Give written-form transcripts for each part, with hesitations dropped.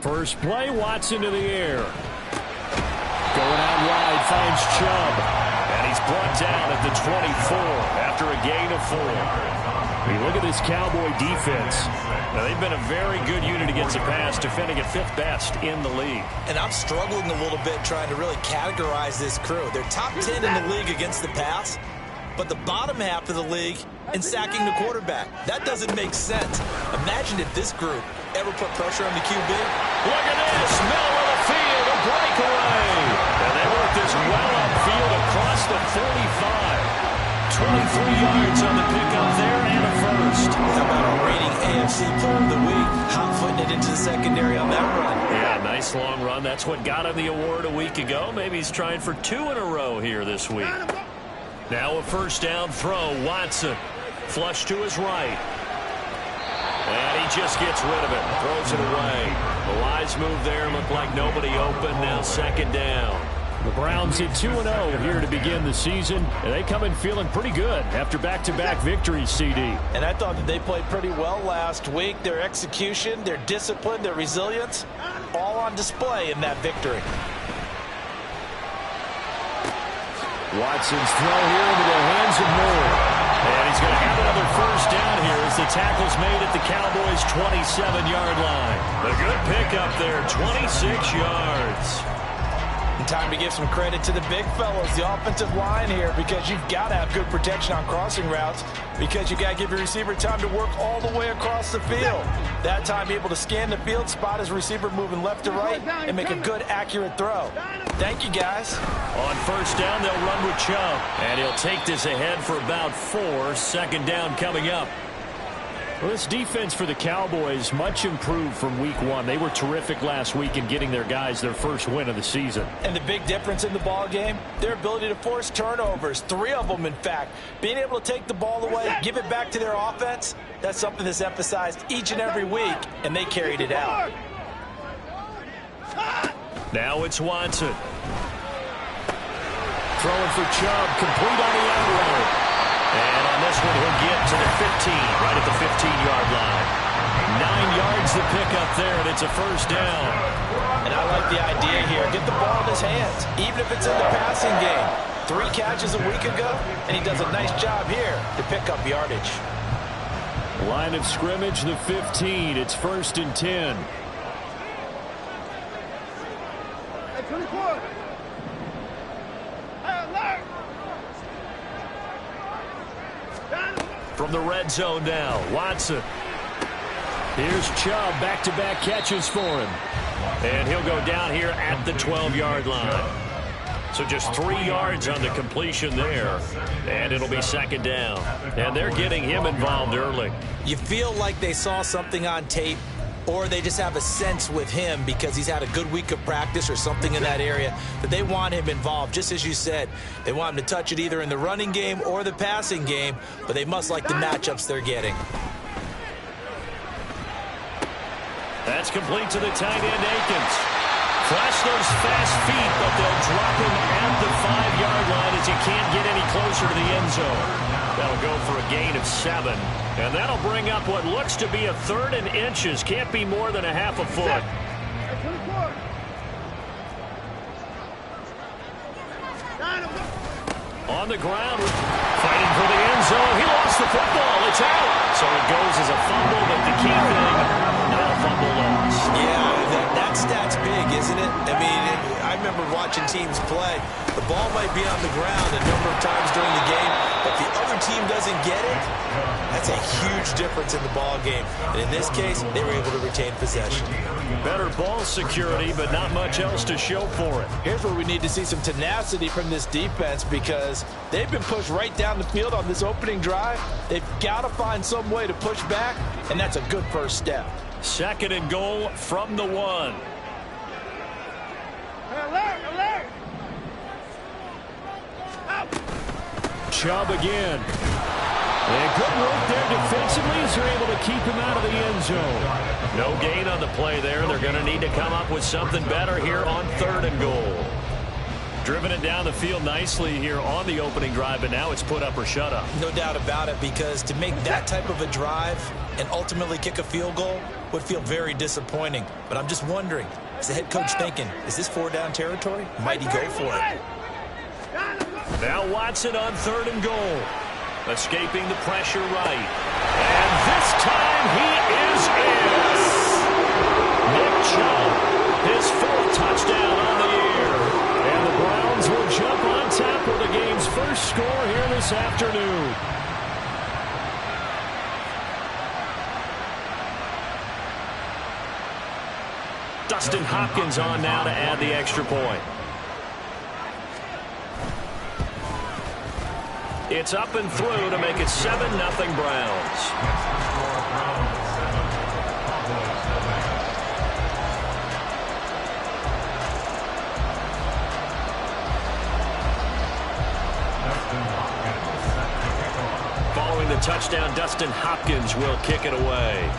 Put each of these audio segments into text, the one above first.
First play, Watson to the air. Going out wide, finds Chubb. And he's brought down at the 24 after a gain of 4. You look at this Cowboy defense. Now, they've been a very good unit against the pass, defending at 5th best in the league. And I'm struggling a little bit trying to really categorize this crew. They're top 10 in the league against the pass, but the bottom half of the league in sacking the quarterback. That doesn't make sense. Imagine if this group ever put pressure on the QB. Look at this. Middle of the field, a breakaway. And they work this well upfield across the 45. 23 yards on the pickup there and a first. How about our reigning AFC Player of the Week? Hot-footing it into the secondary on that run. Yeah, nice long run. That's what got him the award a week ago. Maybe he's trying for 2 in a row here this week. Now a first down throw. Watson flush to his right. And he just gets rid of it. Throws it away. The wise move there. Looked like nobody open. Now second down. The Browns at 2-0 here to begin the season. And they come in feeling pretty good after back-to-back victories, CD. And I thought that they played pretty well last week. Their execution, their discipline, their resilience, all on display in that victory. Watson's throw here into the hands of Moore. And he's going to have another first down here as the tackle's made at the Cowboys' 27-yard line. A good pickup there, 26 yards. And time to give some credit to the big fellows, the offensive line here, because you've got to have good protection on crossing routes, because you've got to give your receiver time to work all the way across the field. That time able to scan the field, spot his receiver moving left to right, and make a good, accurate throw. Thank you, guys. On first down, they'll run with Chubb. And he'll take this ahead for about 4. Second down coming up. Well, this defense for the Cowboys much improved from week 1. They were terrific last week in getting their guys their first win of the season. And the big difference in the ball game, their ability to force turnovers, 3 of them, in fact. Being able to take the ball away, give it back to their offense, that's something that's emphasized each and every week, and they carried it out. Now it's Watson. Throwing for Chubb, complete on the end road. And on this one, he'll get to the 15, right at the 15-yard line. 9 yards to pick up there, and it's a first down. And I like the idea here. Get the ball in his hands, even if it's in the passing game. 3 catches a week ago, and he does a nice job here to pick up yardage. Line of scrimmage, the 15. It's 1st and 10. From the red zone now, Watson. Here's Chubb, back-to-back catches for him. And he'll go down here at the 12-yard line. So just 3 yards on the completion there. And it'll be second down. And they're getting him involved early. You feel like they saw something on tape, or they just have a sense with him because he's had a good week of practice or something in that area that they want him involved. Just as you said, they want him to touch it either in the running game or the passing game, but they must like the matchups they're getting. That's complete to the tight end, Akins. Flash those fast feet, but they'll drop him at the 5-yard line as he can't get any closer to the end zone. That'll go for a gain of 7. And that'll bring up what looks to be a 3rd and inches. Can't be more than a half a foot. On the ground, fighting for the end zone. He lost the football. It's out. So it goes as a fumble, but the key thing, not a fumble loss. Yeah, that stat's big, isn't it? I mean, I remember watching teams play. The ball might be on the ground a number of times during the game, but the other team doesn't get it. That's a huge difference in the ball game. And in this case, they were able to retain possession. Better ball security, but not much else to show for it. Here's where we need to see some tenacity from this defense, because they've been pushed right down the field on this opening drive. They've got to find some way to push back, and that's a good first step. 2nd and goal from the 1. Alert! Chubb again. And good work there defensively as they're able to keep him out of the end zone. No gain on the play there. They're going to need to come up with something better here on 3rd and goal. Driven it down the field nicely here on the opening drive, but now it's put up or shut up. No doubt about it, because to make that type of a drive, and ultimately kick a field goal would feel very disappointing. But I'm just wondering, is the head coach thinking, is this 4-down territory? Might he go for it? Now Watson on 3rd and goal. Escaping the pressure right. And this time he is in. Nick Chubb, his 4th touchdown on the year. And the Browns will jump on top of the game's first score here this afternoon. Dustin Hopkins on now to add the extra point. It's up and through to make it 7-0 Browns. Following the touchdown, Dustin Hopkins will kick it away.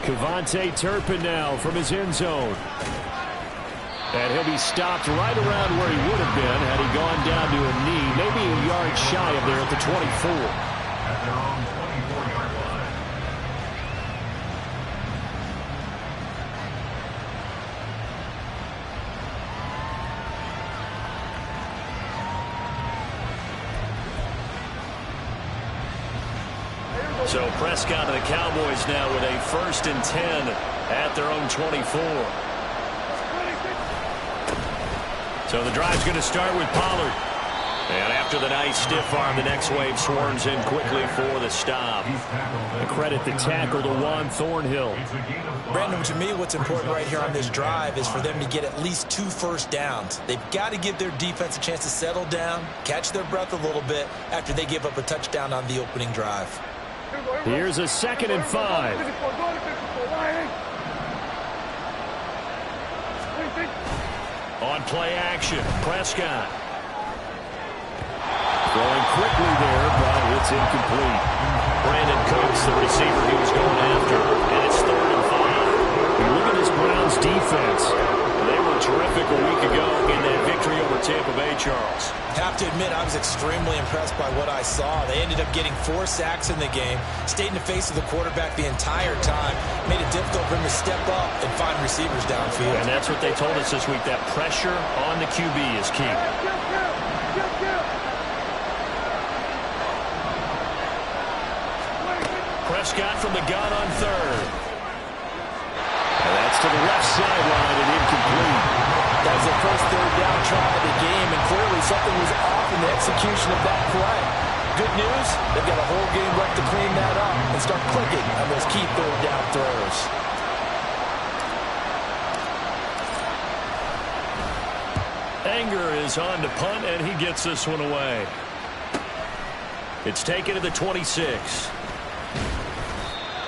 Cavante Turpin now from his end zone. And he'll be stopped right around where he would have been had he gone down to a knee, maybe a yard shy of there at the 24. At their own 24-yard line. So Prescott and the Cowboys now with a 1st and 10 at their own 24. So the drive's going to start with Pollard. And after the nice stiff arm, the next wave swarms in quickly for the stop. And credit the tackle to Juan Thornhill. Brandon, to me, what's important right here on this drive is for them to get at least 2 first downs. They've got to give their defense a chance to settle down, catch their breath a little bit after they give up a touchdown on the opening drive. Here's a 2nd and 5. On play action, Prescott. Throwing quickly there, but it's incomplete. Brandon Cooks, the receiver he was going after, and it's 3rd and 5. You look at this Browns defense. They were terrific a week ago in that victory over Tampa Bay, Charles. Have to admit, I was extremely impressed by what I saw. They ended up getting 4 sacks in the game, stayed in the face of the quarterback the entire time, made it difficult for him to step up and find receivers downfield. And that's what they told us this week, that pressure on the QB is key. Prescott from the gun on 3rd. And that's to the left sideline and incomplete. That was the first 3rd down try of the game, and clearly something was off in the execution of that play. Good news, they've got a whole game left to clean that up and start clicking on those key 3rd down throws. Anger is on to punt, and he gets this one away. It's taken to the 26.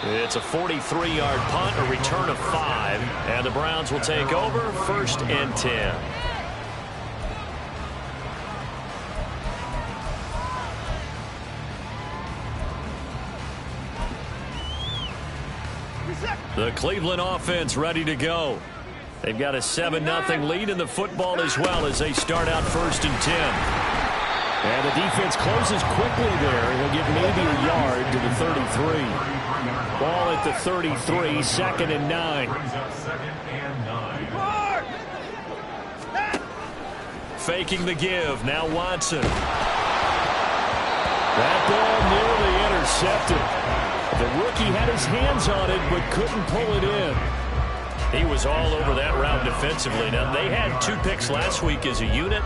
It's a 43-yard punt, a return of 5, and the Browns will take over 1st and 10. The Cleveland offense ready to go. They've got a 7-0 lead in the football as well as they start out 1st and 10. And the defense closes quickly there. He'll get maybe a yard to the 33. Ball at the 33, 2nd and 9. Faking the give. Now Watson. That ball nearly intercepted. The rookie had his hands on it but couldn't pull it in. He was all over that route defensively. Now, they had 2 picks last week as a unit.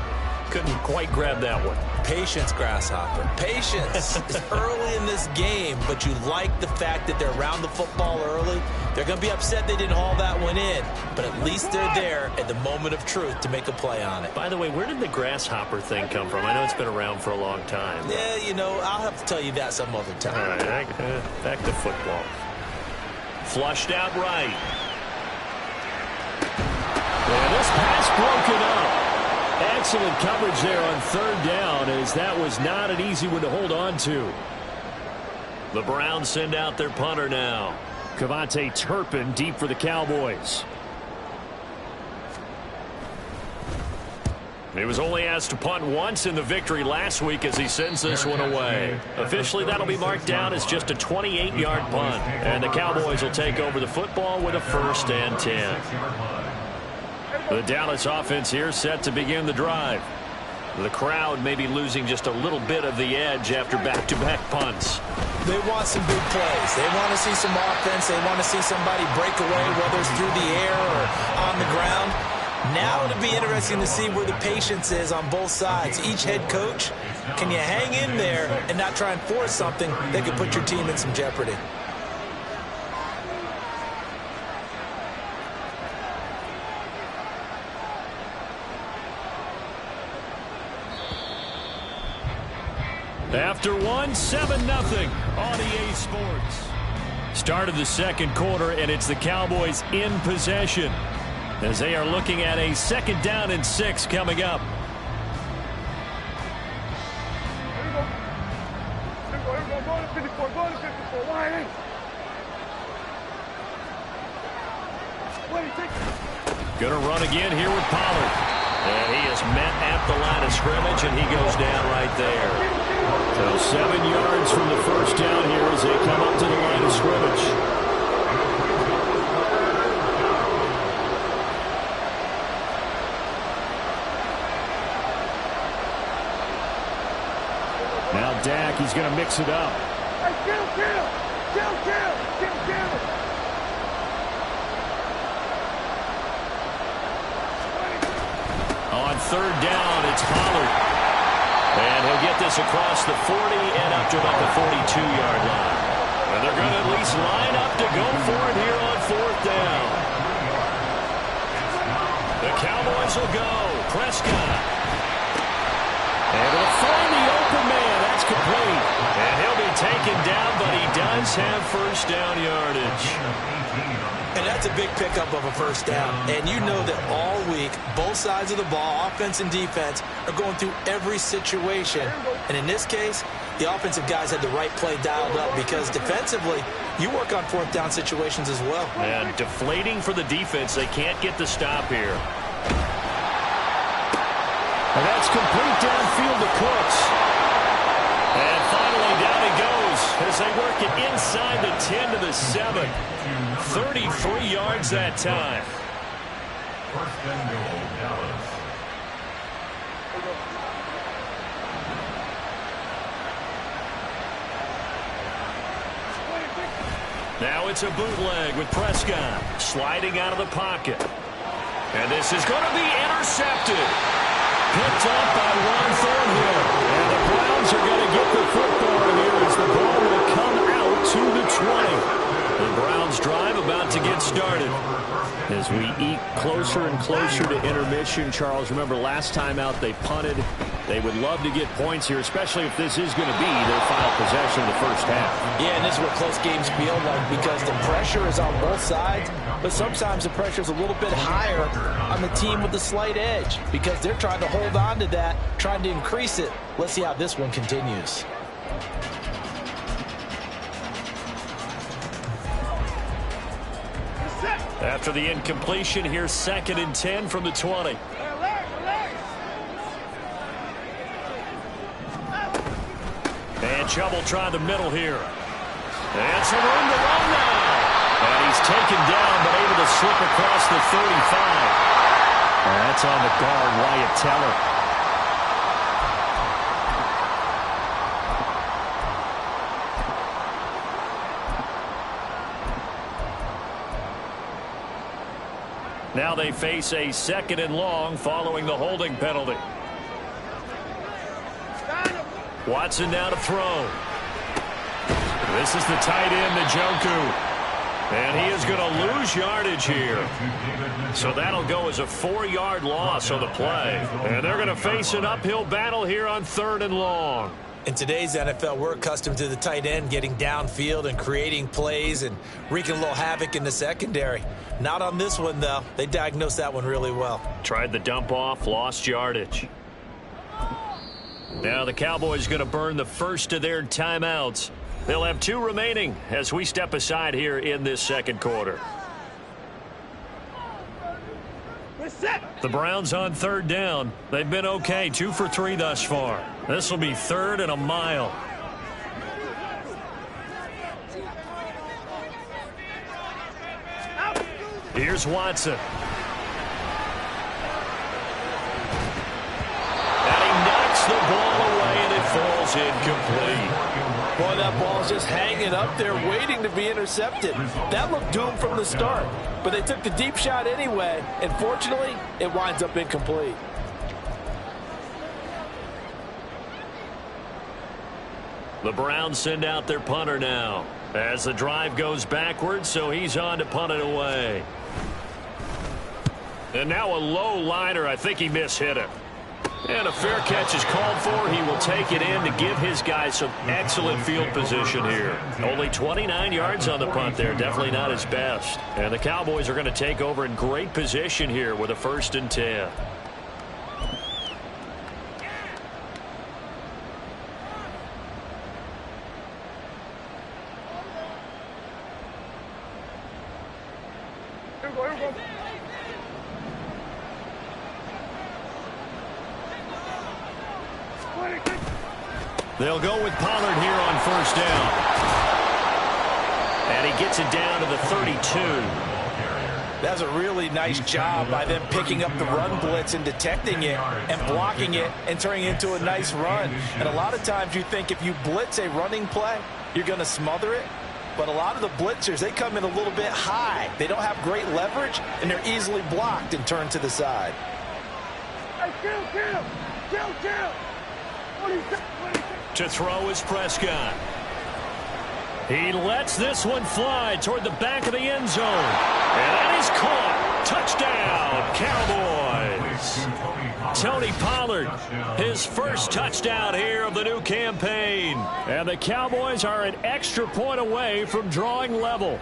Couldn't quite grab that one. Patience, Grasshopper. Patience. It's early in this game, but you like the fact that they're around the football early. They're going to be upset they didn't haul that one in, but at least they're there at the moment of truth to make a play on it. By the way, where did the Grasshopper thing come from? I know it's been around for a long time. Yeah, you know, I'll have to tell you that some other time. All right, back to football. Flushed out right. And this pass broken up. Excellent coverage there on 3rd down, as that was not an easy one to hold on to. The Browns send out their punter now. Cavante Turpin deep for the Cowboys. He was only asked to punt once in the victory last week as he sends this one away. Officially, that'll be marked down as just a 28-yard punt. And the Cowboys will take over the football with a 1st and 10. The Dallas offense here set to begin the drive. The crowd may be losing just a little bit of the edge after back-to-back punts. They want some big plays. They want to see some offense. They want to see somebody break away, whether it's through the air or on the ground. Now it'll be interesting to see where the patience is on both sides. Each head coach, can you hang in there and not try and force something that could put your team in some jeopardy? After 7-0 on EA Sports. Start of the second quarter, and it's the Cowboys in possession as they are looking at a 2nd down and 6 coming up. Going to run again here with Pollard. And he is met at the line of scrimmage, and he goes down right there. So 7 yards from the 1st down here as they come up to the line of scrimmage. Now Dak, he's going to mix it up. On 3rd down, it's Pollard. And he'll get this across the 40 and up to about the 42-yard line. And they're going to at least line up to go for it here on 4th down. The Cowboys will go. Prescott. And to find the open man. That's complete. And he'll be taken down, but he does have 1st down yardage. And that's a big pickup of a 1st down. And you know that all week, both sides of the ball, offense and defense, are going through every situation. And in this case, the offensive guys had the right play dialed up because defensively, you work on 4th down situations as well. And deflating for the defense. They can't get the stop here. And that's complete downfield to Cooks. And finally, down he goes as they work it inside the 10 to the 7. 33 yards that time. 1st and goal, Dallas. Now it's a bootleg with Prescott sliding out of the pocket. And this is going to be intercepted. Picked up by Ron Thornhill. And the Browns are going to get the football here as the ball will come out to the 20. The Browns drive about to get started. As we eat closer and closer to intermission, Charles, remember last time out they punted. They would love to get points here, especially if this is going to be their final possession of the 1st half. Yeah, and this is what close games feel like because the pressure is on both sides, but sometimes the pressure is a little bit higher on the team with the slight edge because they're trying to hold on to that, trying to increase it. Let's see how this one continues. After the incompletion, here's 2nd and 10 from the 20. And Chubb trying the middle here. And some room to run now. And he's taken down, but able to slip across the 35. And that's on the guard, Wyatt Teller. Now they face a 2nd and long following the holding penalty. Watson now to throw. This is the tight end, Njoku. And he is going to lose yardage here. So that'll go as a 4-yard loss on the play. And they're going to face an uphill battle here on 3rd and long. In today's NFL, we're accustomed to the tight end getting downfield and creating plays and wreaking a little havoc in the secondary. Not on this one, though. They diagnosed that one really well. Tried the dump off, lost yardage. Now the Cowboys going to burn the first of their timeouts. They'll have 2 remaining as we step aside here in this second quarter. The Browns on third down. They've been okay, 2 for 3 thus far. This will be 3rd and a mile. Here's Watson. And he knocks the ball away, and it falls incomplete. Boy, that ball's just hanging up there waiting to be intercepted. That looked doomed from the start. But they took the deep shot anyway, and fortunately, it winds up incomplete. The Browns send out their punter now as the drive goes backwards, so he's on to punt it away. And now a low liner. I think he mishit it. And a fair catch is called for. He will take it in to give his guys some excellent field position here. Only 29 yards on the punt there. Definitely not his best. And the Cowboys are going to take over in great position here with a 1st and 10. They'll go with Pollard here on 1st down. And he gets it down to the 32. That's a really nice job by them picking up the run blitz and detecting it and blocking it and turning it into a nice run. And a lot of times you think if you blitz a running play, you're going to smother it. But a lot of the blitzers, they come in a little bit high. They don't have great leverage, and they're easily blocked and turned to the side. Hey, kill. To throw is Prescott. He lets this one fly toward the back of the end zone. And that is caught. Touchdown, Cowboys. Tony Pollard, his first touchdown here of the new campaign. And the Cowboys are an extra point away from drawing level.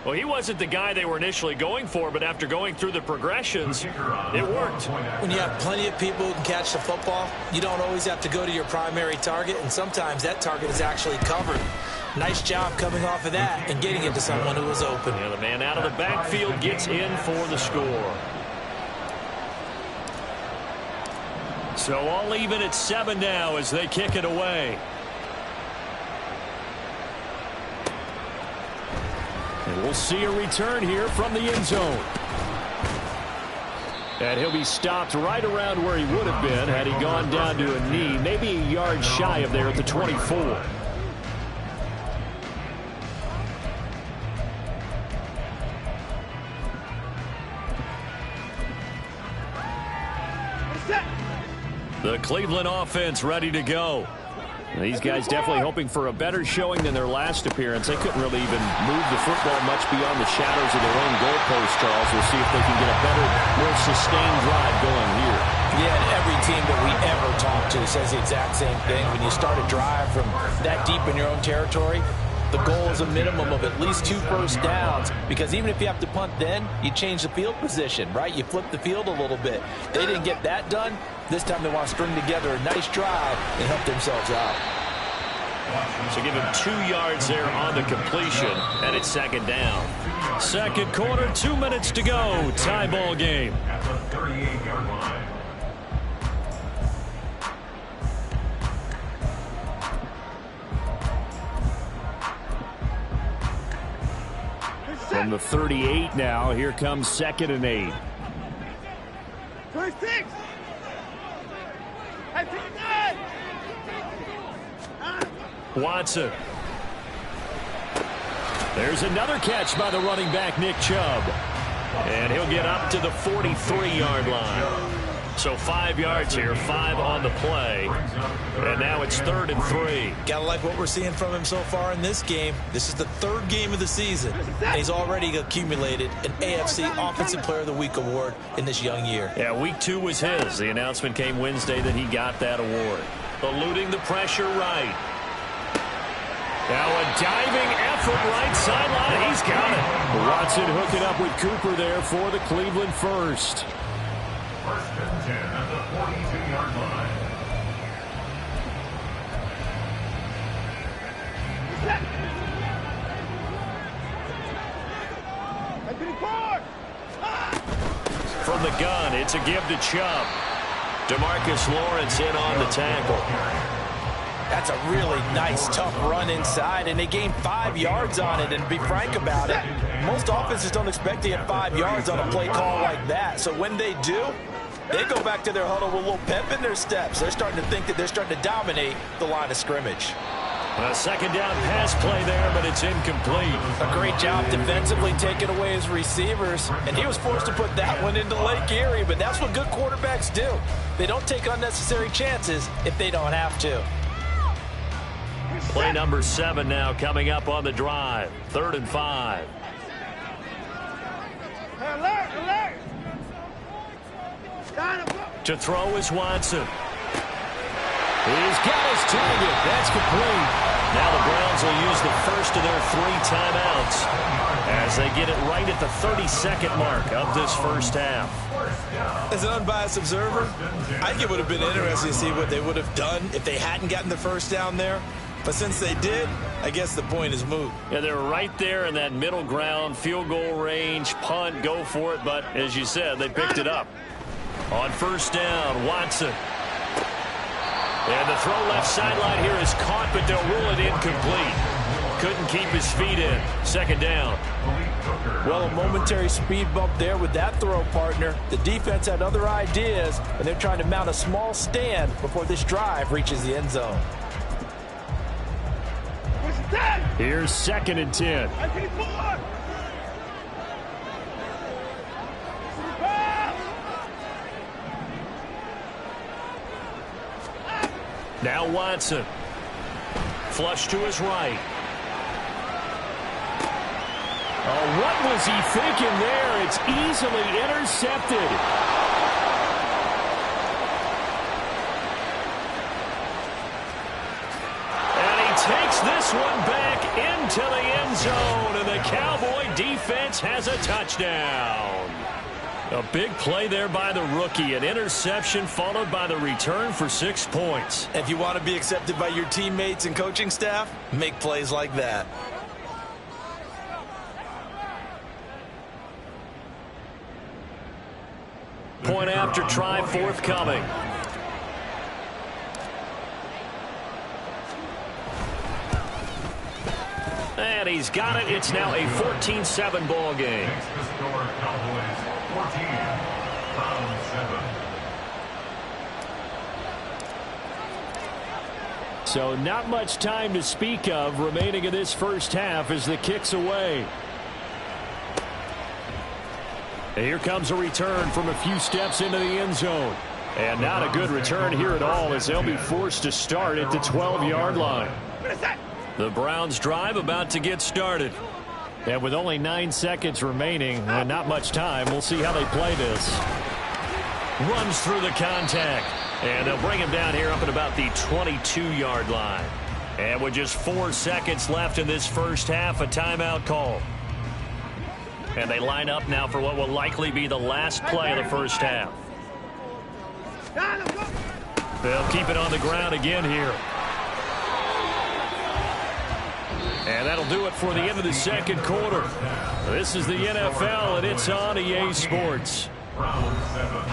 Well, he wasn't the guy they were initially going for, but after going through the progressions, it worked. When you have plenty of people who can catch the football, you don't always have to go to your primary target, and sometimes that target is actually covered. Nice job coming off of that and getting it to someone who was open. Yeah, the man out of the backfield gets in for the score. So all even at 7 now as they kick it away. And we'll see a return here from the end zone. And he'll be stopped right around where he would have been had he gone down to a knee, maybe a yard shy of there at the 24. The Cleveland offense ready to go. These guys definitely hoping for a better showing than their last appearance. They couldn't really even move the football much beyond the shadows of their own goalpost, Charles. We'll see if they can get a better, more sustained drive going here. Yeah, and every team that we ever talk to says the exact same thing. When you start a drive from that deep in your own territory, the goal is a minimum of at least 2 first downs, because even if you have to punt then, you change the field position, right? You flip the field a little bit. They didn't get that done. This time they want to string together a nice drive and help themselves out. So give him 2 yards there on the completion, and it's 2nd down. Second quarter, 2 minutes to go. Tie ball game. At the 38-yard line. From the 38 now, here comes 2nd and 8. 26. Watson. There's another catch by the running back, Nick Chubb. And he'll get up to the 43-yard line. So 5 yards here, 5 on the play. And now it's 3rd and 3. Gotta like what we're seeing from him so far in this game. This is the 3rd game of the season, and he's already accumulated an AFC Offensive Player of the Week award in this young year. Yeah, week 2 was his. The announcement came Wednesday that he got that award. Eluding the pressure right. Now a diving effort right sideline. He's got it. Watson hooking up with Cooper there for the Cleveland first. 1st and 10 at the 42-yard line. From from the gun. It's a give to Chubb. DeMarcus Lawrence in on the tackle. That's a really nice, tough run inside, and they gained 5 yards on it. And to be frank about it, most offenses don't expect to get 5 yards on a play call like that. So when they do, they go back to their huddle with a little pep in their steps. They're starting to think that they're starting to dominate the line of scrimmage. A second down pass play there, but it's incomplete. A great job defensively taking away his receivers, and he was forced to put that one into Lake Erie, but that's what good quarterbacks do. They don't take unnecessary chances if they don't have to. Play number 7 now coming up on the drive. 3rd and 5. Alert, alert. To throw is Watson. He's got his target. That's complete. Now the Browns will use the first of their 3 timeouts as they get it right at the 32nd mark of this first half. As an unbiased observer, I think it would have been interesting to see what they would have done if they hadn't gotten the first down there. But since they did, I guess the point is moot. Yeah, they're right there in that middle ground, field goal range, punt, go for it. But as you said, they picked it up. On first down, Watson. And the throw left sideline here is caught, but they'll rule it incomplete. Couldn't keep his feet in. Second down. Well, a momentary speed bump there with that throw, partner. The defense had other ideas, and they're trying to mount a small stand before this drive reaches the end zone. Here's 2nd and 10. Now Watson. Flush to his right. Oh, what was he thinking there? It's easily intercepted. And he takes this one back into the end zone, and the Cowboy defense has a touchdown. A big play there by the rookie. An interception followed by the return for 6 points. If you want to be accepted by your teammates and coaching staff, make plays like that. Point after try forthcoming. And he's got it. It's now a 14-7 ball game. Makes the score Cowboys 14, Browns 7. So not much time to speak of remaining in this first half as the kick's away. And here comes a return from a few steps into the end zone. And not a good return here at all as they'll be forced to start at the 12-yard line. The Browns drive about to get started. And with only 9 seconds remaining and not much time, we'll see how they play this. Runs through the contact. And they'll bring him down here up at about the 22-yard line. And with just 4 seconds left in this first half, a timeout call. And they line up now for what will likely be the last play of the first half. They'll keep it on the ground again here. And that'll do it for the end of the second quarter. This is the NFL, and it's on EA Sports. Browns 7.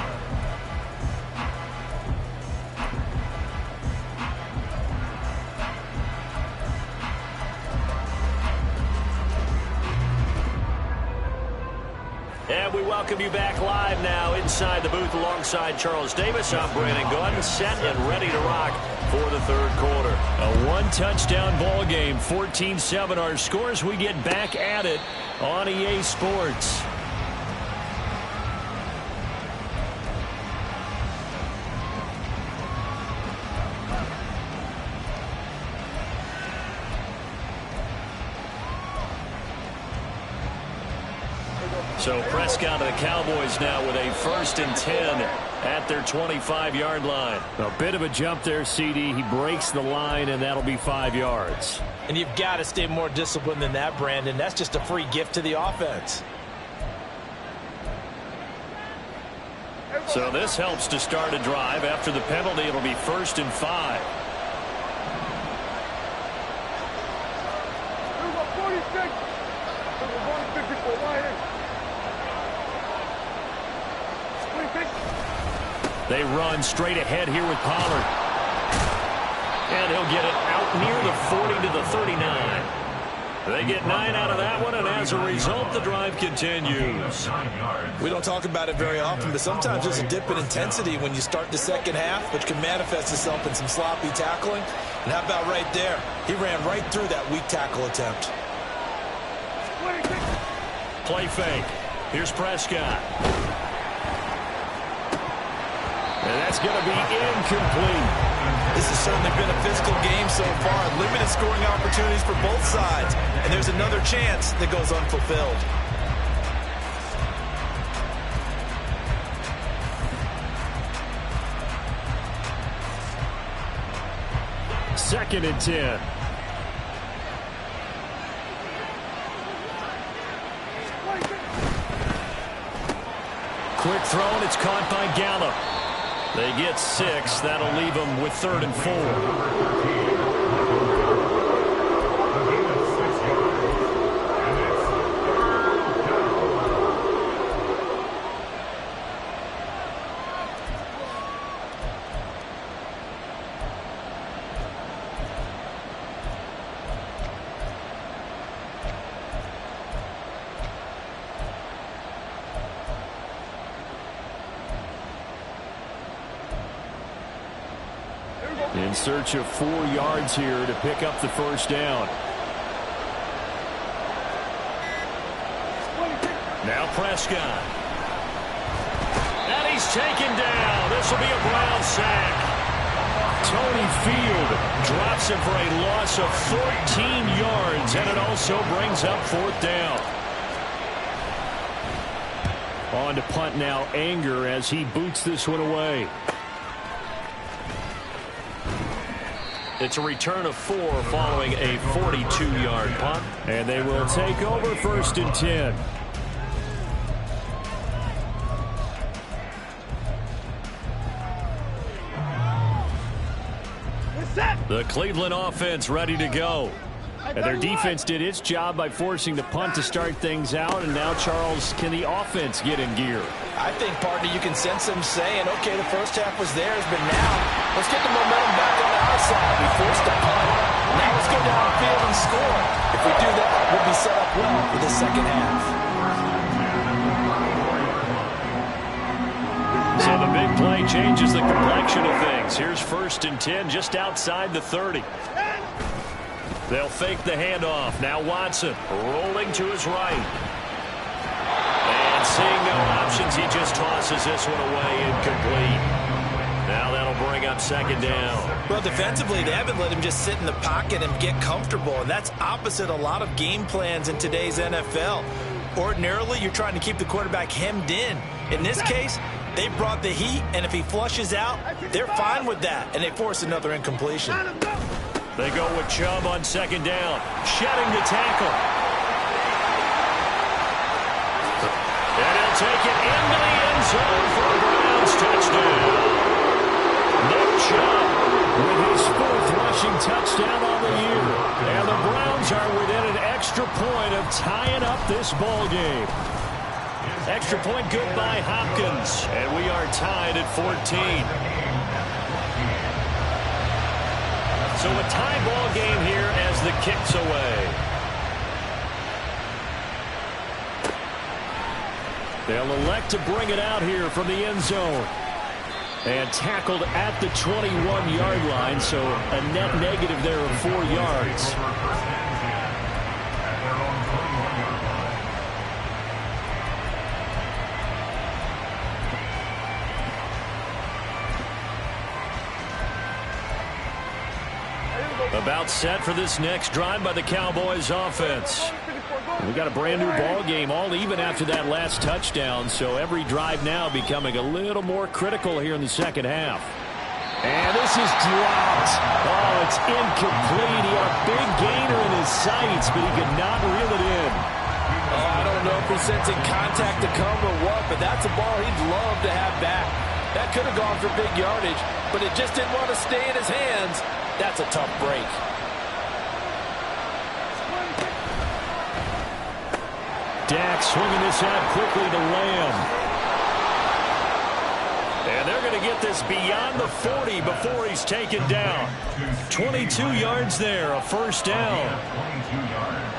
And we welcome you back live now inside the booth alongside Charles Davis. I'm Brandon Gunn, set and ready to rock for the third quarter. A one-touchdown ball game, 14-7 our scores. We get back at it on EA Sports. So Prescott and the Cowboys now with a 1st and 10 at their 25-yard line. A bit of a jump there, CD. He breaks the line, and that'll be 5 yards. And you've got to stay more disciplined than that, Brandon. That's just a free gift to the offense. So this helps to start a drive. After the penalty, it'll be 1st and 5. They run straight ahead here with Pollard. And he'll get it out near the 40 to the 39. They get 9 out of that one, and as a result, the drive continues. We don't talk about it very often, but sometimes there's a dip in intensity when you start the second half, which can manifest itself in some sloppy tackling. And how about right there? He ran right through that weak tackle attempt. Play fake. Here's Prescott. And that's going to be incomplete. This has certainly been a physical game so far. Limited scoring opportunities for both sides. And there's another chance that goes unfulfilled. Second and 10. Quick throw, and it's caught by Gallup. They get 6. That'll leave them with 3rd and 4. In search of 4 yards here to pick up the first down. Now Prescott. And he's taken down. This will be a Brown sack. Tony Field drops him for a loss of 14 yards, and it also brings up 4th down. On to punt now, Anger, as he boots this one away. It's a return of 4 following a 42-yard punt. And they will take over 1st and 10. The Cleveland offense ready to go. And their defense did its job by forcing the punt to start things out. And now, Charles, can the offense get in gear? I think, partner, you can sense them saying, okay, the first half was theirs, but now let's get the momentum back on our side. We forced a punt. Now let's go downfield and score. If we do that, we'll be set up well for the second half. So the big play changes the complexion of things. Here's 1st and 10 just outside the 30. They'll fake the handoff. Now Watson rolling to his right. And seeing no options, he just tosses this one away, incomplete. Now that'll bring up 2nd down. Well, defensively, they haven't let him just sit in the pocket and get comfortable, and that's opposite a lot of game plans in today's NFL. Ordinarily, you're trying to keep the quarterback hemmed in. In this case, they brought the heat, and if he flushes out, they're fine with that, and they force another incompletion. They go with Chubb on 2nd down. Shedding the tackle. And he'll take it into the end zone for a Browns touchdown. Nick Chubb with his 4th rushing touchdown on the year. And the Browns are within an extra point of tying up this ball game. Extra point good by Hopkins. And we are tied at 14. So a tie ball game here as the kick's away. They'll elect to bring it out here from the end zone. And tackled at the 21-yard line, so a net negative there of 4 yards. About set for this next drive by the Cowboys offense. We got a brand new ball game, all even after that last touchdown, so every drive now becoming a little more critical here in the second half. And this is dropped. Oh, it's incomplete. He had a big gainer in his sights, but he could not reel it in. Oh, I don't know if he's sensing contact to come or what, but that's a ball he'd love to have back. That could have gone for big yardage, but it just didn't want to stay in his hands. That's a tough break. Dak swinging this out quickly to Lamb. And they're going to get this beyond the 40 before he's taken down. 22 yards there, a first down. 22 yards.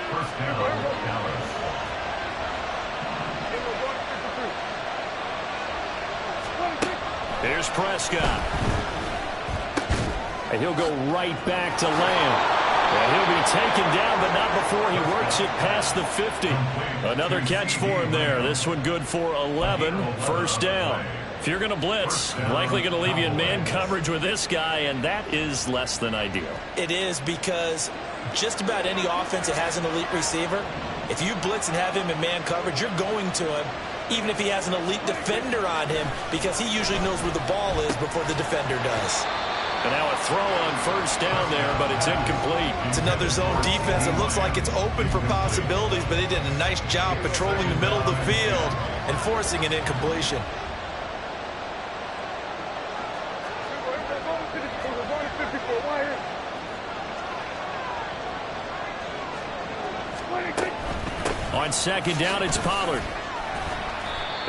First down, Dallas. Here's Prescott. And he'll go right back to Lamb. And he'll be taken down, but not before he works it past the 50. Another catch for him there. This one good for 11. First down. If you're going to blitz, likely going to leave you in man coverage with this guy, and that is less than ideal. It is, because just about any offense that has an elite receiver, if you blitz and have him in man coverage, you're going to him, even if he has an elite defender on him, because he usually knows where the ball is before the defender does. And now a throw on first down there, but it's incomplete. It's another zone defense. It looks like it's open for possibilities, but they did a nice job patrolling the middle of the field and forcing an incompletion. On second down, it's Pollard.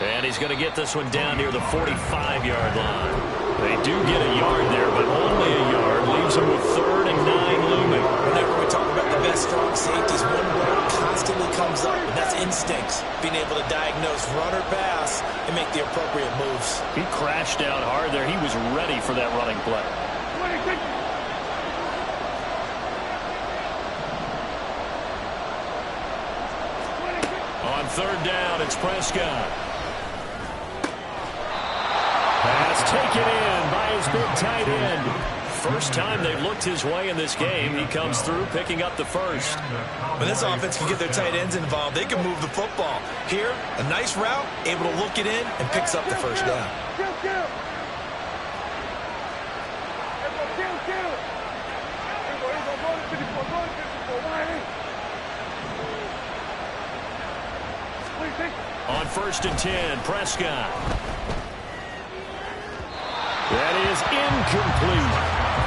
And he's going to get this one down near the 45-yard line. They do get a yard there, but only a yard. Leaves them with 3rd and 9 looming. Whenever we talk about the best strong safeties, one word constantly comes up, and that's instincts. Being able to diagnose run or pass and make the appropriate moves. He crashed out hard there. He was ready for that running play. On 3rd down, it's Prescott. Pass taken in by his big tight end. First time they've looked his way in this game. He comes through picking up the first. When this offense can get their tight ends involved, they can move the football. Here, a nice route, able to look it in, and picks up the first down. On 1st and 10, Prescott. That is incomplete.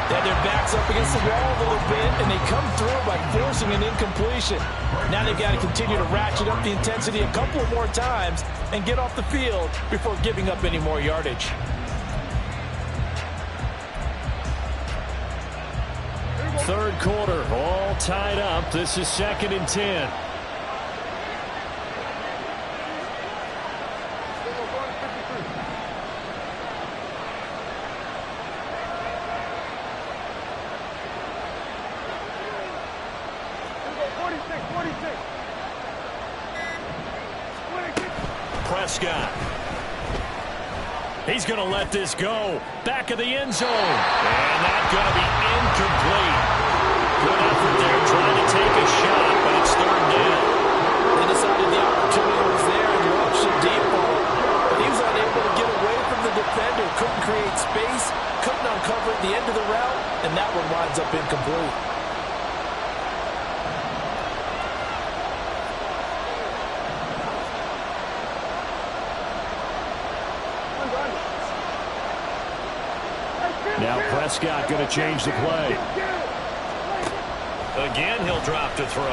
Then their backs up against the wall a little bit, and they come through by forcing an incompletion. Now they've got to continue to ratchet up the intensity a couple more times and get off the field before giving up any more yardage. Third quarter, all tied up. This is 2nd and 10. Prescott. He's going to let this go. Back of the end zone. And that's going to be incomplete. Good effort there trying to take a shot, but it's 3rd down. They decided the opportunity was there and launched a deep ball. But he was unable to get away from the defender. Couldn't create space. Couldn't uncover at the end of the route. And that one winds up incomplete. Now Prescott going to change the play. Again, he'll drop to throw.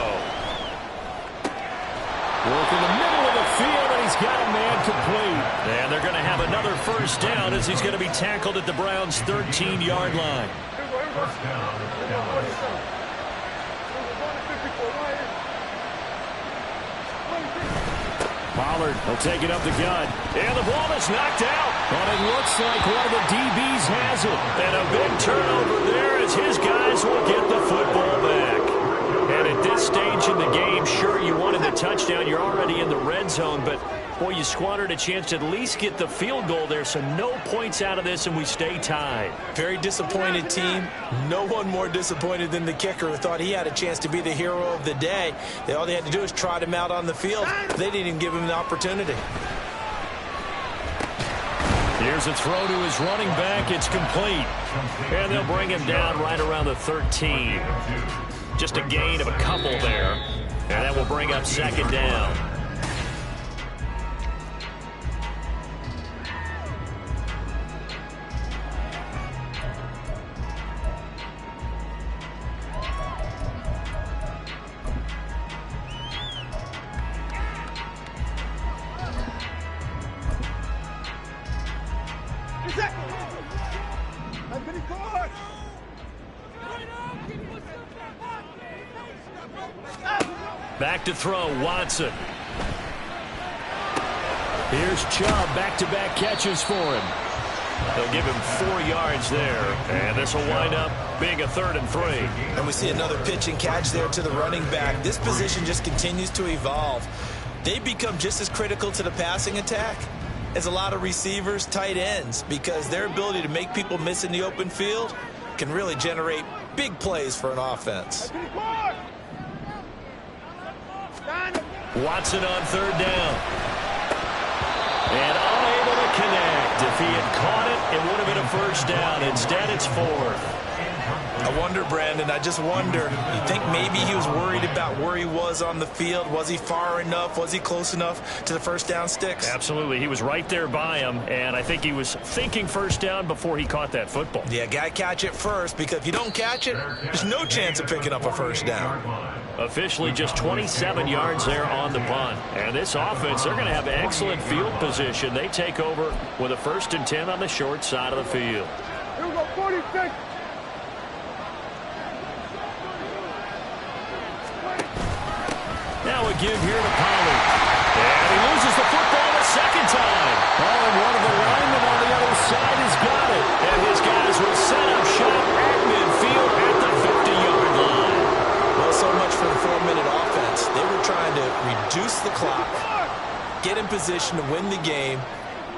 Work in the middle of the field, and he's got a man complete. And they're going to have another first down as he's going to be tackled at the Browns' 13-yard line. First down, Dallas. Pollard will take it up the gut. And the ball is knocked out. But it looks like one of the DBs has it. And a big turnover there as his guys will get the football back. And at this stage in the game, sure, you wanted the touchdown. You're already in the red zone. But, boy, you squandered a chance to at least get the field goal there. So no points out of this, and we stay tied. Very disappointed team. No one more disappointed than the kicker, who thought he had a chance to be the hero of the day. All they had to do is trot him out on the field. They didn't even give him the opportunity. Here's a throw to his running back. It's complete. And they'll bring him down right around the 13. Just a gain of a couple there. And that will bring up 2nd down. Back to throw, Watson. Here's Chubb, back-to-back catches for him. They'll give him 4 yards there, and this will wind up being a 3rd and 3. And we see another pitch and catch there to the running back. This position just continues to evolve. They become just as critical to the passing attack as a lot of receivers, tight ends, because their ability to make people miss in the open field can really generate big plays for an offense. Watson on 3rd down. And unable to connect. If he had caught it, it would have been a 1st down. Instead, it's 4th. I wonder, Brandon, I just wonder, you think maybe he was worried about where he was on the field? Was he far enough? Was he close enough to the 1st down sticks? Absolutely. He was right there by him, and I think he was thinking 1st down before he caught that football. Yeah, got to catch it first, because if you don't catch it, there's no chance of picking up a 1st down. Officially just 27 yards there on the punt. And this offense, they're going to have excellent field position. They take over with a 1st and 10 on the short side of the field. Here we go, 46. Now a give here to Pollard. And he loses the football the 2nd time. Oh, and one of the linemen on the other side has got it. And his guys will set up shop at midfield at the 50-yard line. Well, so much for the 4-minute offense. They were trying to reduce the clock, get in position to win the game,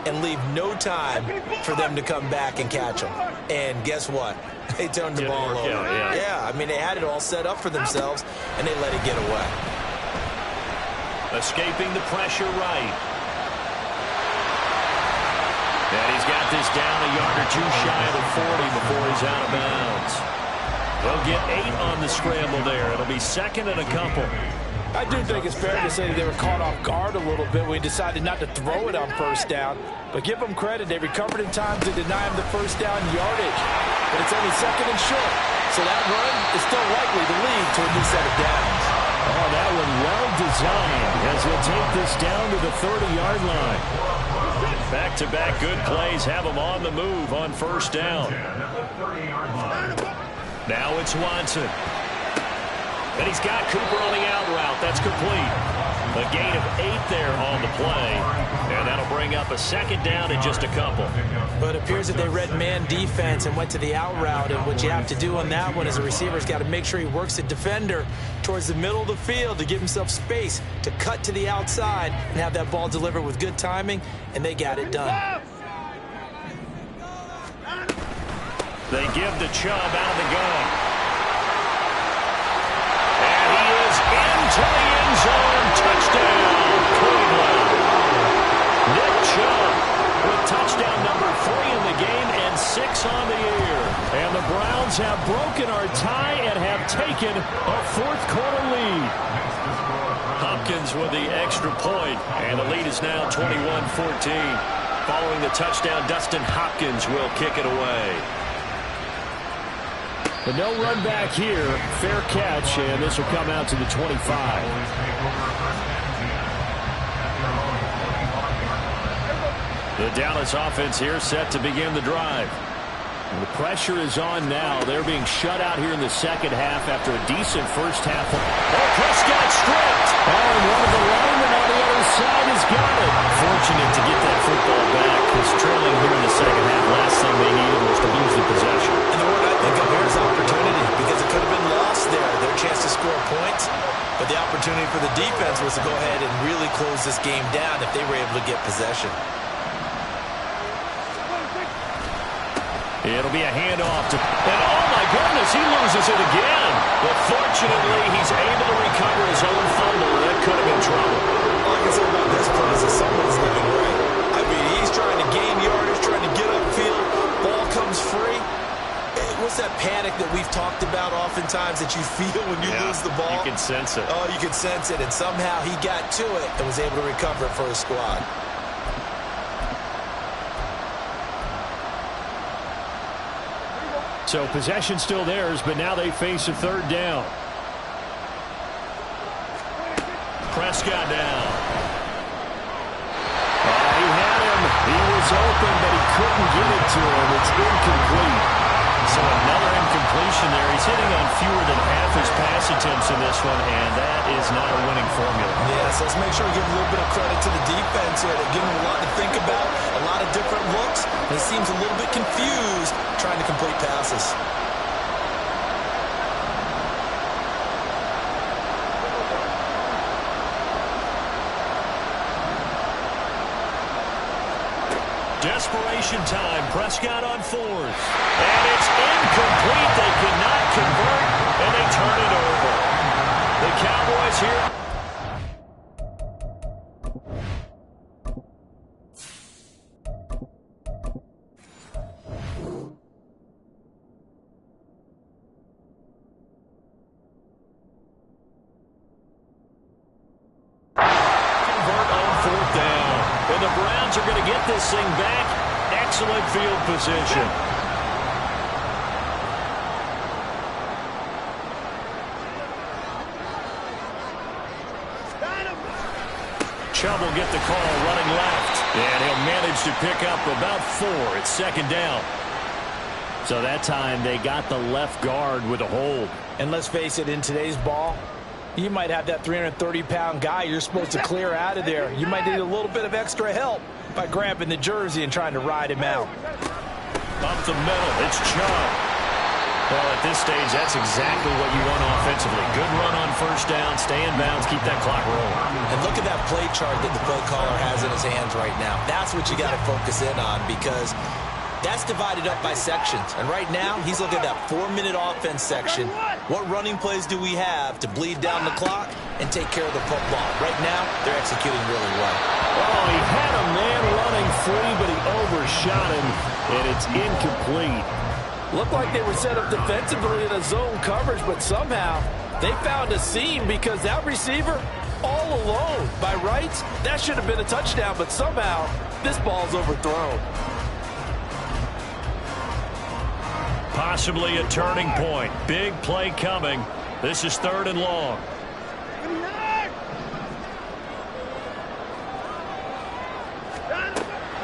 and leave no time for them to come back and catch them. And guess what? They turned the ball over. Yeah, I mean, they had it all set up for themselves, and they let it get away. Escaping the pressure right. And he's got this down a yard or 2 shy of the 40 before he's out of bounds. They'll get 8 on the scramble there. It'll be 2nd and a couple. I do think it's fair to say that they were caught off guard a little bit when he decided not to throw it on 1st down. But give them credit. They recovered in time to deny him the 1st down yardage. But it's only 2nd and short. So that run is still likely to lead to a new set of downs. Oh, that one well designed as he'll take this down to the 30-yard line. Back-to-back good plays have him on the move on 1st down. Now it's Watson. And he's got Cooper on the out route. That's complete. A gain of 8 there on the play. And that'll bring up a 2nd down in just a couple. But it appears that they read man defense and went to the out route. And what you have to do on that one is a receiver's got to make sure he works the defender towards the middle of the field to give himself space to cut to the outside and have that ball delivered with good timing. And they got it done. They give the Chubb out of the gun. And he is into the end zone. Touchdown, Cleveland. Nick Chubb with touchdown number 3 in the game and 6 on the year. And the Browns have broken our tie and have taken a 4th quarter lead. Hopkins with the extra point, and the lead is now 21-14. Following the touchdown, Dustin Hopkins will kick it away. But no run back here. Fair catch, and this will come out to the 25. The Dallas offense here set to begin the drive. And the pressure is on now. They're being shut out here in the 2nd half after a decent 1st half. Oh, Prescott stripped. Oh, and one of the linemen on the other side has got it. Fortunate to get that football back, because trailing here in the 2nd half, last thing they needed was to lose the possession. And the word I think of here is opportunity, because it could have been lost there. Their chance to score points. But the opportunity for the defense was to go ahead and really close this game down if they were able to get possession. It'll be a handoff to, and oh my goodness, he loses it again. But fortunately, he's able to recover his own fumble. That could have been trouble. All I can say about this play is that someone's living right. I mean, he's trying to gain yardage, trying to get upfield. Ball comes free. What's that panic that we've talked about oftentimes that you feel when you lose the ball? You can sense it. Oh, you can sense it. And somehow he got to it and was able to recover it for his squad. So possession still theirs, but now they face a 3rd down. Prescott down. He had him. He was open, but he couldn't get it to him. It's incomplete. So another incompletion there. He's hitting on fewer than half his pass attempts in this one, and that is not a winning formula. Yes, let's make sure we give a little bit of credit to the defense here. They're giving him a lot to think about, a lot of different looks, and he seems a little bit confused trying to complete passes. Desperation time. Prescott on fourth. And it's incomplete. They cannot convert, and they turn it over. The Cowboys here. Convert on fourth down. And the Browns are going to get this thing back. Excellent field position. Chubb will get the call running left. And he'll manage to pick up about 4. It's second down. So that time they got the left guard with a hold. And let's face it, in today's ball, you might have that 330-pound guy you're supposed to clear out of there. You might need a little bit of extra help by grabbing the jersey and trying to ride him out. Up the middle, it's Chubb. Well, at this stage, that's exactly what you want offensively. Good run on first down, stay in bounds, keep that clock rolling. And look at that play chart that the play caller has in his hands right now. That's what you got to focus in on, because that's divided up by sections. And right now, he's looking at that 4-minute offense section. What running plays do we have to bleed down the clock and take care of the football? Right now, they're executing really well. Oh, he had a man running free, but he overshot him, and it's incomplete. Looked like they were set up defensively in a zone coverage, but somehow they found a seam because that receiver all alone. By rights, that should have been a touchdown, but somehow this ball's overthrown. Possibly a turning point. Big play coming. This is 3rd and long.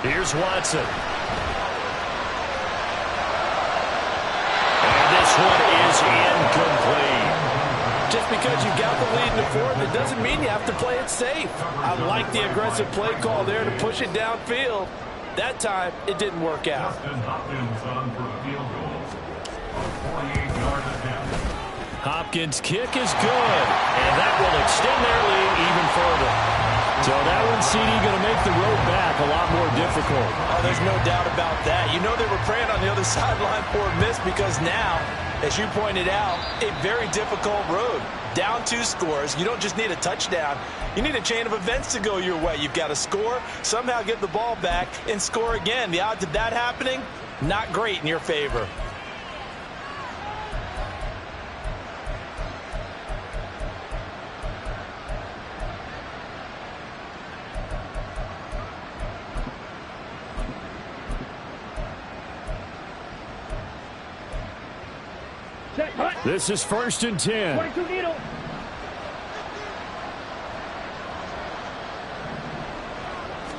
Here's Watson. And this one is incomplete. Just because you got the lead in the 4th, it doesn't mean you have to play it safe. I like the aggressive play call there to push it downfield. That time, it didn't work out. Hopkins' kick is good, and that will extend their lead even further. So that one, CD, going to make the road back a lot more difficult. Oh, there's no doubt about that. You know they were praying on the other sideline for a miss, because now, as you pointed out, a very difficult road. Down 2 scores. You don't just need a touchdown. You need a chain of events to go your way. You've got to score, somehow get the ball back, and score again. The odds of that happening, not great in your favor. This is 1st and 10. 22 needle.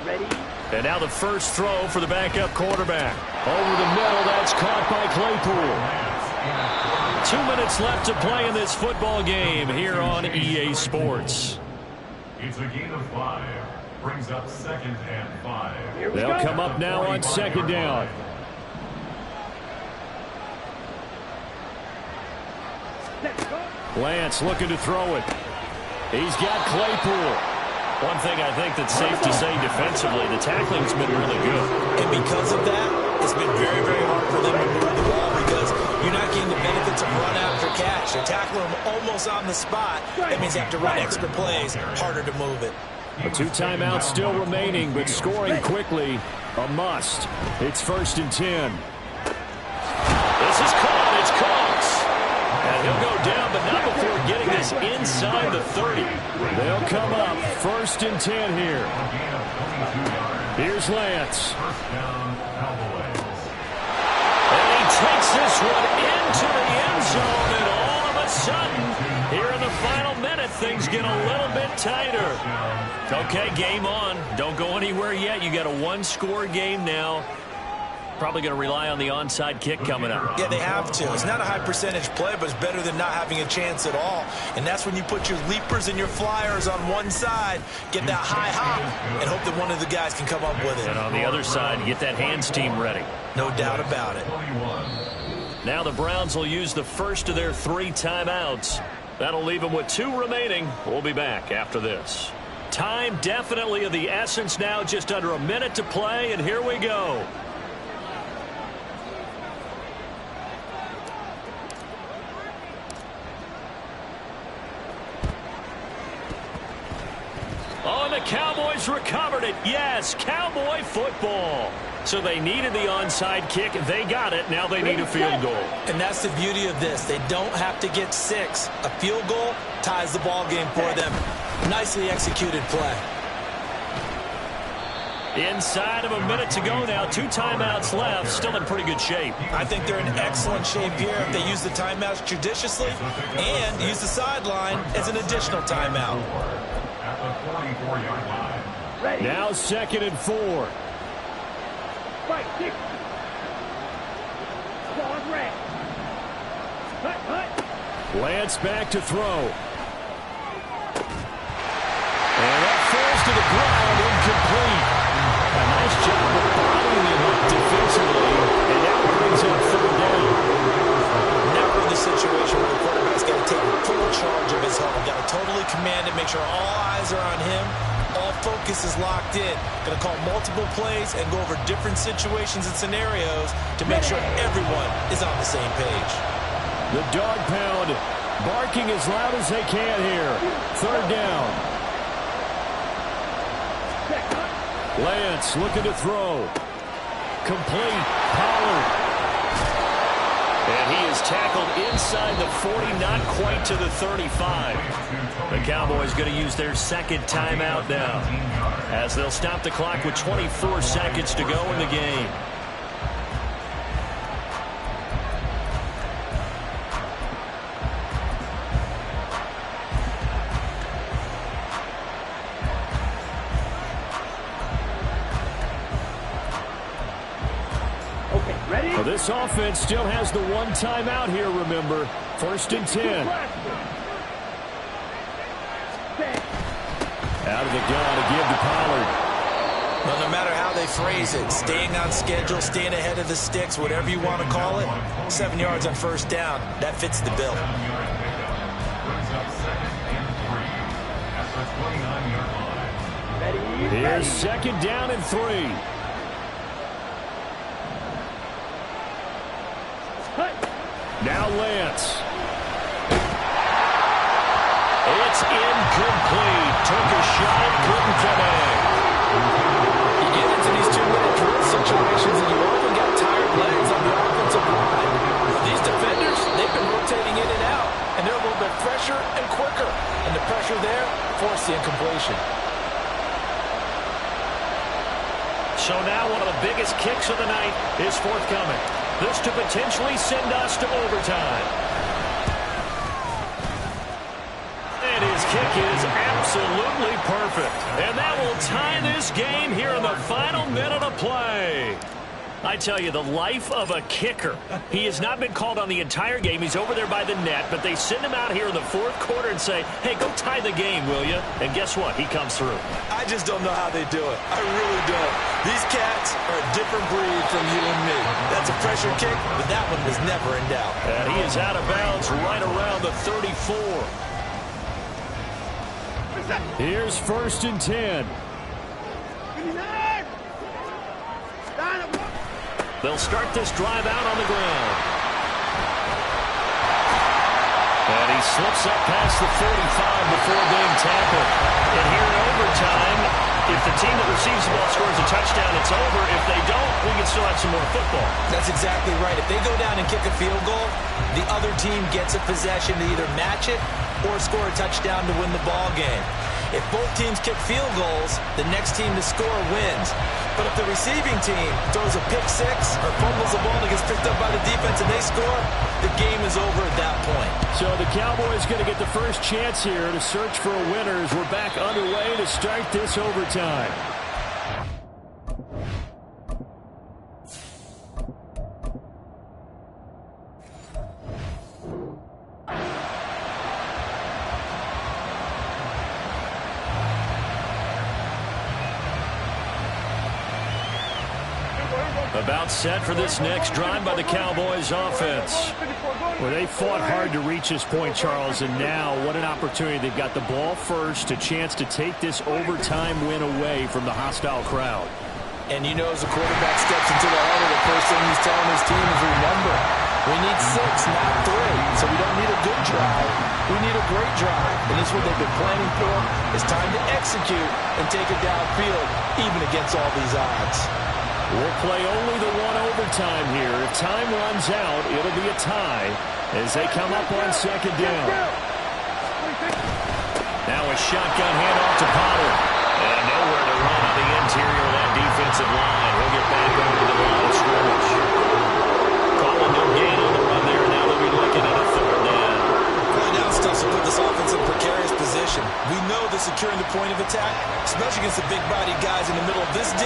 Ready? And now the first throw for the backup quarterback. Over the middle, that's caught by Claypool. 2 minutes left to play in this football game here on EA Sports. It's a gain of 5. Brings up 2nd and 5. They'll come up now on 2nd down. Lance looking to throw it. He's got Claypool. One thing I think that's safe to say defensively, the tackling's been really good. And because of that, it's been very, very hard for them to move the ball, because you're not getting the benefits of run after catch. They're tackling them almost on the spot. That means you have to run extra plays, harder to move it. 2 timeouts still remaining, but scoring quickly, a must. It's 1st and 10. This is caught. It's caught. And he'll go down, but not before getting this inside the 30. They'll come up 1st and 10 here. Here's Lance. And he takes this one into the end zone, and all of a sudden, here in the final minute, things get a little bit tighter. Okay, game on. Don't go anywhere yet. You got a 1-score game now. probably going to rely on the onside kick coming up. Yeah, they have to. It's not a high percentage play, but it's better than not having a chance at all. And that's when you put your leapers and your flyers on one side, get that high hop, and hope that one of the guys can come up with it. And on the other side, get that hands team ready. No doubt about it. Now the Browns will use the first of their 3 timeouts. That'll leave them with 2 remaining. We'll be back after this. Time definitely of the essence now, just under a minute to play, and here we go. Oh, and the Cowboys recovered it. Yes, Cowboy football. So they needed the onside kick. They got it. Now they need a field goal. And that's the beauty of this. They don't have to get 6. A field goal ties the ball game for them. Nicely executed play. Inside of a minute to go now. 2 timeouts left. Still in pretty good shape. I think they're in excellent shape here if they use the timeouts judiciously and use the sideline as an additional timeout. At the 44-yard line. Now 2nd and 4. Right, kick. Claws red. Lance back to throw. And that falls to the ground, incomplete. A nice job of bottling him up defensively, and now it brings up 3rd down. Never in the situation where the quarterback's got to take full charge of his home. Got to totally command it, make sure all eyes are on him. All focus is locked in. Going to call multiple plays and go over different situations and scenarios to make sure everyone is on the same page. The dog pound barking as loud as they can here. 3rd down. Lance looking to throw. Complete. Pollard. And he is tackled inside the 40, not quite to the 35. The Cowboys going to use their 2nd timeout now, as they'll stop the clock with 24 seconds to go in the game. Well, this offense still has the 1 timeout here, remember. 1st and 10. Out of the gun to give to Pollard. Well, no matter how they phrase it, staying on schedule, staying ahead of the sticks, whatever you want to call it, 7 yards on 1st down, that fits the bill. Here's 2nd down and 3. Now Lance. It's incomplete. Took a shot, couldn't connect. You get into these 2-minute drill situations and you often got tired legs on the offensive line. These defenders, they've been rotating in and out, and they're a little bit fresher and quicker. And the pressure there forced the incompletion. So now one of the biggest kicks of the night is forthcoming. This to potentially send us to overtime. And his kick is absolutely perfect. And that will tie this game here in the final minute of play. I tell you, the life of a kicker. He has not been called on the entire game. He's over there by the net, but they send him out here in the 4th quarter and say, hey, go tie the game, will you? And guess what? He comes through. I just don't know how they do it. I really don't. These cats are a different breed from you and me. That's a pressure kick, but that one was never in doubt. And he is out of bounds right around the 34. Here's 1st and 10. They'll start this drive out on the ground. And he slips up past the 45 before being tackled. And here in overtime, if the team that receives the ball scores a touchdown, it's over. If they don't, we can still have some more football. That's exactly right. If they go down and kick a field goal, the other team gets a possession to either match it or score a touchdown to win the ball game. If both teams kick field goals, the next team to score wins. But if the receiving team throws a pick six or fumbles the ball and gets picked up by the defense and they score, the game is over at that point. So the Cowboys going to get the first chance here to search for a winner as we're back underway to start this overtime. About set for this next drive by the Cowboys offense. Well, they fought hard to reach this point, Charles, and now what an opportunity. They've got the ball first, a chance to take this overtime win away from the hostile crowd. And you know, as a quarterback steps into the huddle, the first thing he's telling his team is, remember, we need 6, not 3. So we don't need a good drive. We need a great drive. And this is what they've been planning for. It's time to execute and take it downfield, even against all these odds. We'll play only the one overtime here. If time runs out, it'll be a tie as they come up on second down. Now a shotgun handoff to Pollard. And nowhere to run on the interior of that defensive line. He'll get back over to the line of scrimmage. Calling no gain on the run there. Now they'll be looking at a third down. Going down stuff to put this offense in a precarious position. We know that securing the point of attack, especially against the big-bodied guys in the middle of this D,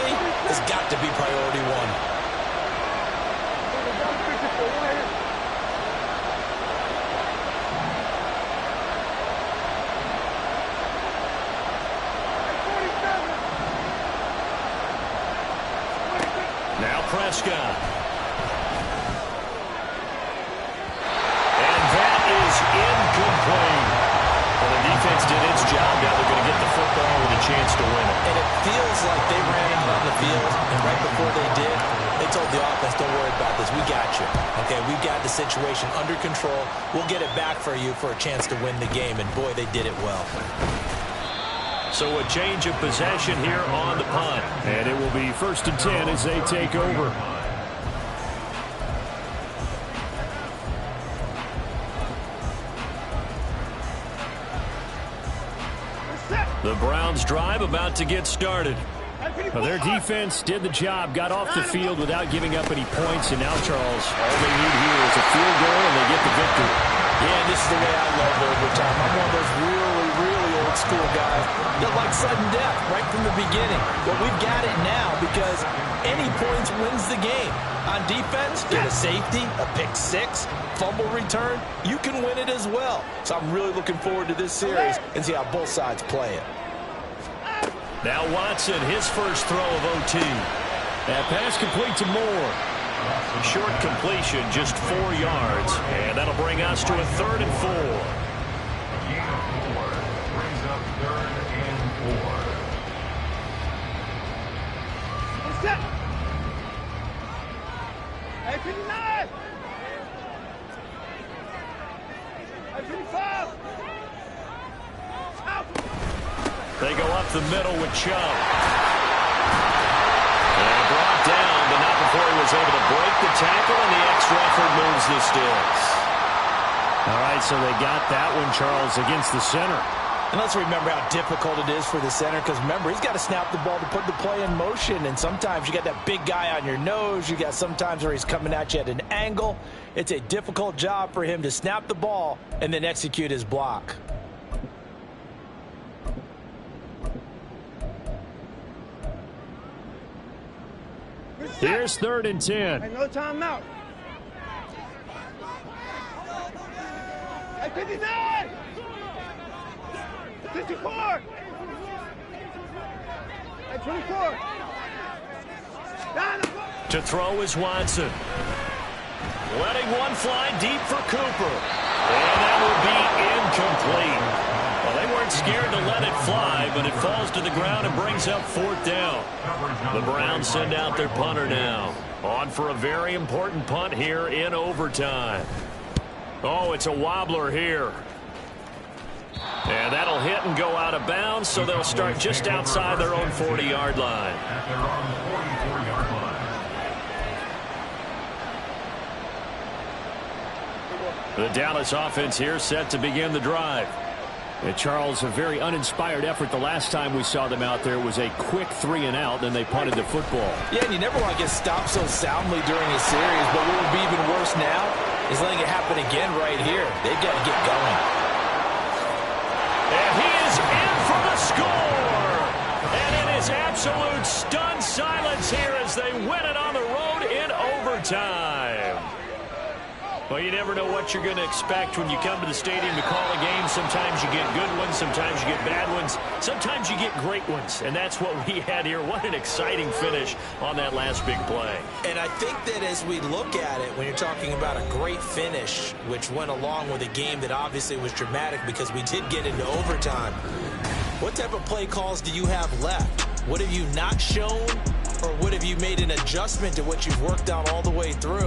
has got to be priority one. Now Prescott. And that is incomplete. Well, the defense did its job. Now they're going to get the football with a chance to win it. And it feels like they ran him on the field, and right before they did, they told the offense, don't worry about this. We got you. Okay, we've got the situation under control. We'll get it back for you for a chance to win the game. And, boy, they did it well. So a change of possession here on the punt. And it will be 1st and 10 as they take over. The Browns drive about to get started. Well, their defense did the job, got off the field without giving up any points, and now, Charles, all they need here is a field goal, and they get the victory. Yeah, this is the way I love overtime. I'm one of those really, really old school guys that like sudden death right from the beginning. But we've got it now because any points wins the game. On defense, get a safety, a pick 6, fumble return, you can win it as well. So I'm really looking forward to this series and see how both sides play it. Now Watson, his first throw of OT. That pass complete to Moore. Short completion, just 4 yards. And that'll bring us to a 3rd and 4. Gain of 4 brings up 3rd and 4. Set. Hey, 59. Hey, 55. Out. They go up the middle with Chubb. And brought down, but not before he was able to break the tackle, and the extra effort moves the sticks. All right, so they got that one, Charles, against the center. And let's remember how difficult it is for the center, because remember, he's got to snap the ball to put the play in motion, and sometimes you got that big guy on your nose. You got sometimes where he's coming at you at an angle. It's a difficult job for him to snap the ball and then execute his block. Here's 3rd and 10. Hey, no timeout. Hey, 59. 54. Hey, 24. To throw is Watson. Letting one fly deep for Cooper. And that will be incomplete. Well, they weren't scared to let it fly, but it falls to the ground and brings up 4th down. The Browns send out their punter now. On for a very important punt here in overtime. Oh, it's a wobbler here. And that'll hit and go out of bounds, so they'll start just outside their own 40-yard line. At their own 44-yard line. The Dallas offense here set to begin the drive. And Charles, a very uninspired effort. The last time we saw them out there was a quick 3-and-out, then they punted the football. Yeah, and you never want to get stopped so soundly during a series, but what would be even worse now is letting it happen again right here. They've got to get going. And he is in for the score! And it is absolute stunned silence here as they win it on the road in overtime. Well, you never know what you're going to expect when you come to the stadium to call a game. Sometimes you get good ones. Sometimes you get bad ones. Sometimes you get great ones. And that's what we had here. What an exciting finish on that last big play. And I think that as we look at it, when you're talking about a great finish, which went along with a game that obviously was dramatic because we did get into overtime, what type of play calls do you have left? What have you not shown, or what have you made an adjustment to what you've worked out all the way through?